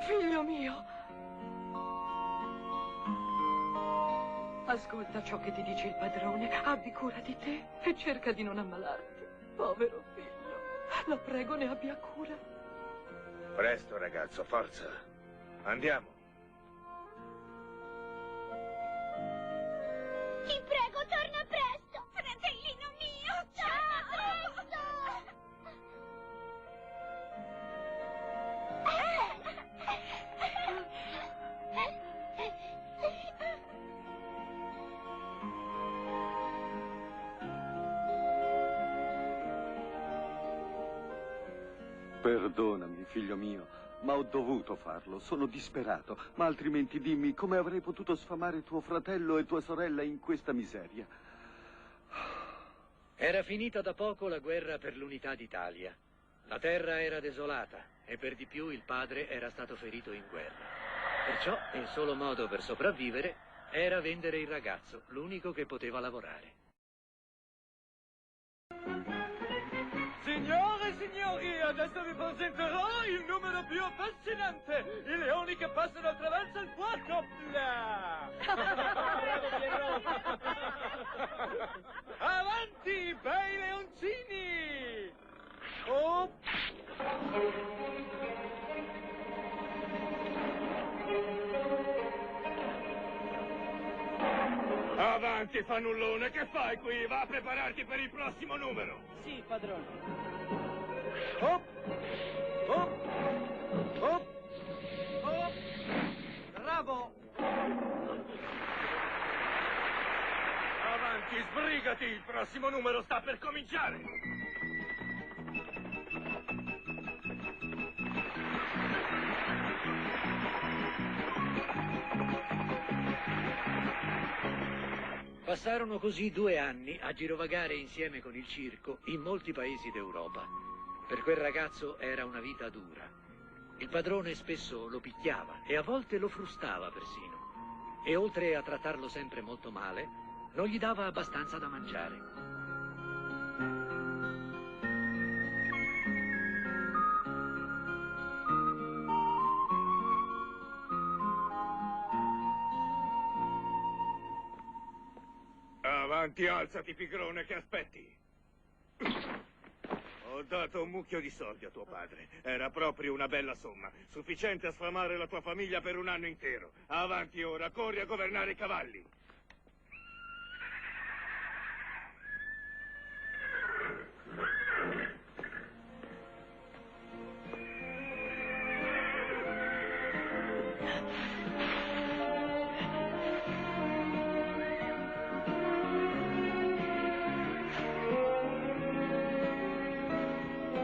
Figlio mio! Ascolta ciò che ti dice il padrone. Abbi cura di te e cerca di non ammalarti. Povero figlio. La prego, ne abbia cura. Presto, ragazzo, forza. Andiamo. Ti prego, torna presto! Fratellino mio, torna presto! Perdonami, figlio mio, ma ho dovuto farlo. Sono disperato. Ma altrimenti dimmi come avrei potuto sfamare tuo fratello e tua sorella in questa miseria. Era finita da poco la guerra per l'unità d'Italia. La terra era desolata e per di più il padre era stato ferito in guerra. Perciò il solo modo per sopravvivere era vendere il ragazzo, l'unico che poteva lavorare. Signore e signori, adesso vi presenterò il numero più affascinante, i leoni che passano attraverso il fuoco. Bravo Piero! Avanti, bei leoncini! Oh! Avanti, fannullone, che fai qui? Va a prepararti per il prossimo numero. Sì, padrone. Hop! Hop! Hop! Hop! Bravo! Avanti, sbrigati, il prossimo numero sta per cominciare. Passarono così 2 anni a girovagare insieme con il circo in molti paesi d'Europa. Per quel ragazzo era una vita dura. Il padrone spesso lo picchiava e a volte lo frustava persino. E oltre a trattarlo sempre molto male, non gli dava abbastanza da mangiare. Avanti, alzati, pigrone, che aspetti? Ho dato un mucchio di soldi a tuo padre. Era proprio una bella somma, sufficiente a sfamare la tua famiglia per un anno intero. Avanti ora, corri a governare i cavalli.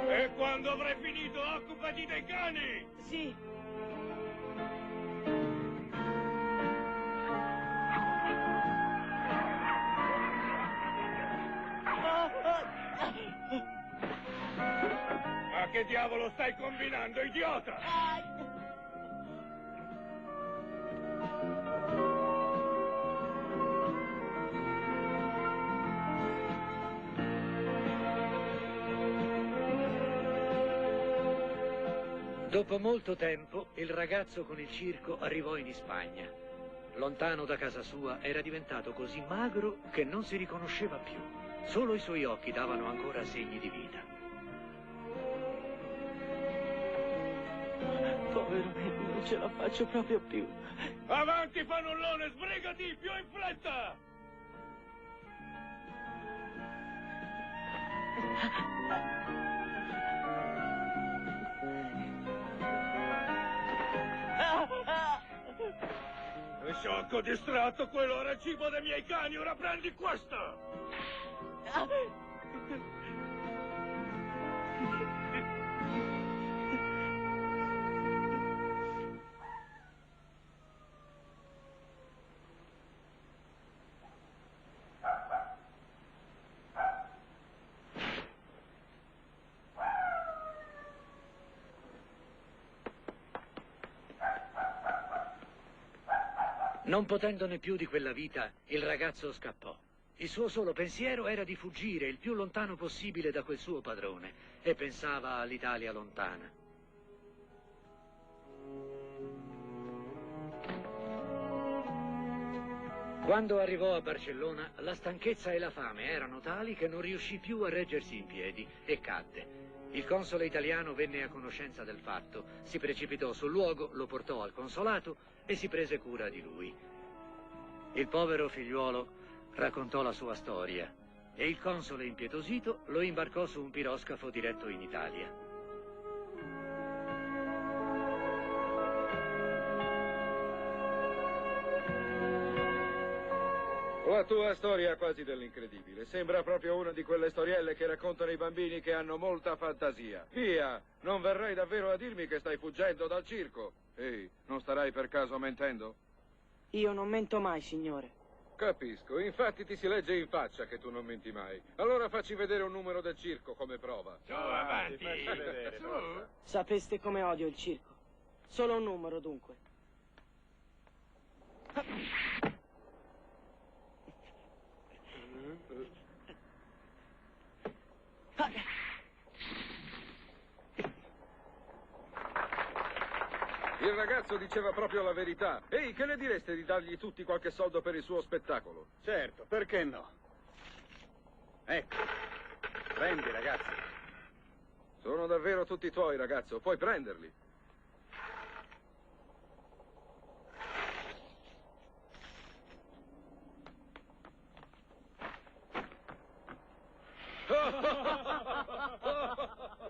E quando avrai finito, occupati dei cani! Sì. Ma che diavolo stai combinando, idiota? Dopo molto tempo, il ragazzo con il circo arrivò in Spagna. Lontano da casa sua, era diventato così magro che non si riconosceva più. Solo i suoi occhi davano ancora segni di vita. Povero me, non ce la faccio proprio più. Avanti, fannullone, sbrigati, più in fretta! Sciocco distratto, quello era il cibo dei miei cani, ora prendi questo! Non potendone più di quella vita, il ragazzo scappò. Il suo solo pensiero era di fuggire il più lontano possibile da quel suo padrone e pensava all'Italia lontana. Quando arrivò a Barcellona, la stanchezza e la fame erano tali che non riuscì più a reggersi in piedi e cadde. Il console italiano venne a conoscenza del fatto, si precipitò sul luogo, lo portò al consolato e si prese cura di lui. Il povero figliuolo raccontò la sua storia e il console, impietosito, lo imbarcò su un piroscafo diretto in Italia. La tua storia ha quasi dell'incredibile. Sembra proprio una di quelle storielle che raccontano i bambini che hanno molta fantasia. Via, non verrai davvero a dirmi che stai fuggendo dal circo? Ehi, non starai per caso mentendo? Io non mento mai, signore. Capisco, infatti ti si legge in faccia che tu non menti mai. Allora facci vedere un numero del circo come prova. Su, avanti. Su. Sapreste come odio il circo. Solo un numero, dunque. Il ragazzo diceva proprio la verità. Ehi, che ne direste di dargli tutti qualche soldo per il suo spettacolo? Certo, perché no? Ecco, prendi, ragazzi. Sono davvero tutti tuoi, ragazzo. Puoi prenderli.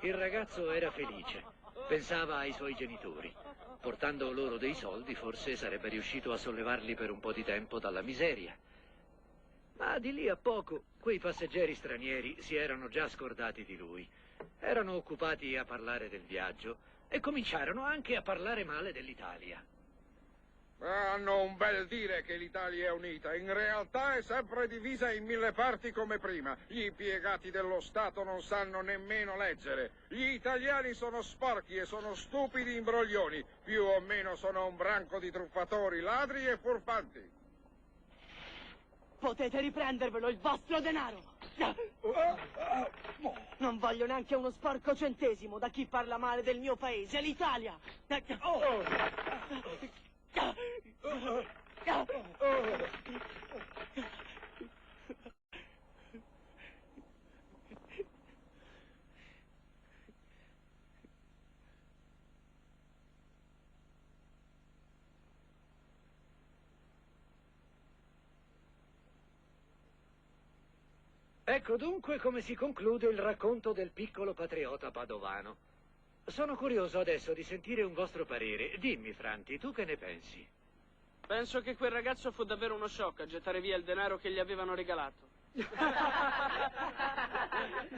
Il ragazzo era felice, pensava ai suoi genitori. Portando loro dei soldi, forse sarebbe riuscito a sollevarli per un po' di tempo dalla miseria. Ma di lì a poco, quei passeggeri stranieri si erano già scordati di lui. Erano occupati a parlare del viaggio e cominciarono anche a parlare male dell'Italia. Hanno un bel dire che l'Italia è unita. In realtà è sempre divisa in 1000 parti come prima. Gli impiegati dello Stato non sanno nemmeno leggere. Gli italiani sono sporchi e sono stupidi imbroglioni. Più o meno sono un branco di truffatori, ladri e furfanti. Potete riprendervelo il vostro denaro. Non voglio neanche uno sporco centesimo da chi parla male del mio paese, l'Italia. Ecco dunque come si conclude il racconto del piccolo patriota padovano. Sono curioso adesso di sentire un vostro parere. Dimmi, Franti, tu che ne pensi? Penso che quel ragazzo fu davvero uno sciocco a gettare via il denaro che gli avevano regalato.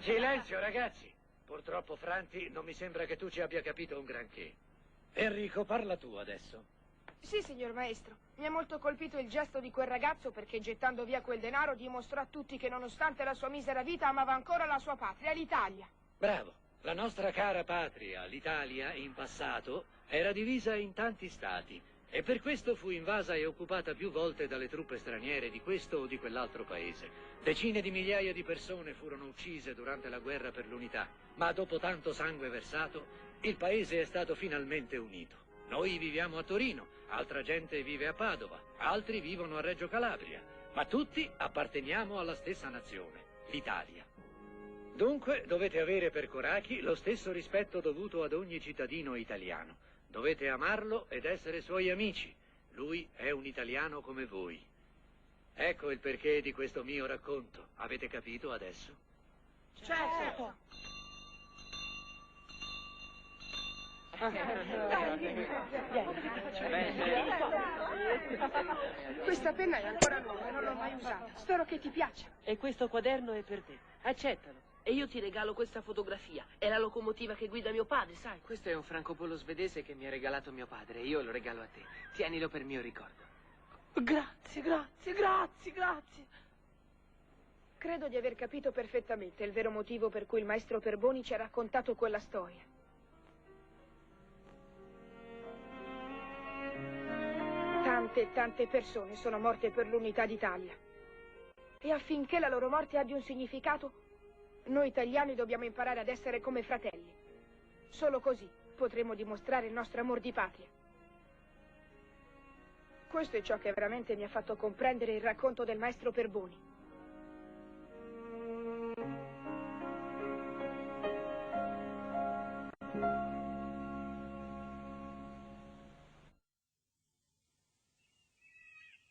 Silenzio, ragazzi. Purtroppo, Franti, non mi sembra che tu ci abbia capito un granché. Enrico, parla tu adesso. Sì, signor maestro. Mi ha molto colpito il gesto di quel ragazzo perché gettando via quel denaro dimostrò a tutti che nonostante la sua misera vita amava ancora la sua patria, l'Italia. Bravo. La nostra cara patria, l'Italia, in passato, era divisa in tanti stati e per questo fu invasa e occupata più volte dalle truppe straniere di questo o di quell'altro paese. Decine di migliaia di persone furono uccise durante la guerra per l'unità, ma dopo tanto sangue versato, il paese è stato finalmente unito. Noi viviamo a Torino, altra gente vive a Padova, altri vivono a Reggio Calabria, ma tutti apparteniamo alla stessa nazione, l'Italia. Dunque dovete avere per Corachi lo stesso rispetto dovuto ad ogni cittadino italiano. Dovete amarlo ed essere suoi amici. Lui è un italiano come voi. Ecco il perché di questo mio racconto. Avete capito adesso? Certo. Questa penna è ancora nuova, non l'ho mai usata. Spero che ti piaccia. E questo quaderno è per te. Accettalo. E io ti regalo questa fotografia. È la locomotiva che guida mio padre, sai? Questo è un francobollo svedese che mi ha regalato mio padre. Io lo regalo a te. Tienilo per mio ricordo. Grazie, grazie, grazie, grazie. Credo di aver capito perfettamente il vero motivo per cui il maestro Perboni ci ha raccontato quella storia. Tante e tante persone sono morte per l'unità d'Italia. E affinché la loro morte abbia un significato, noi italiani dobbiamo imparare ad essere come fratelli. Solo così potremo dimostrare il nostro amor di patria. Questo è ciò che veramente mi ha fatto comprendere il racconto del maestro Perboni.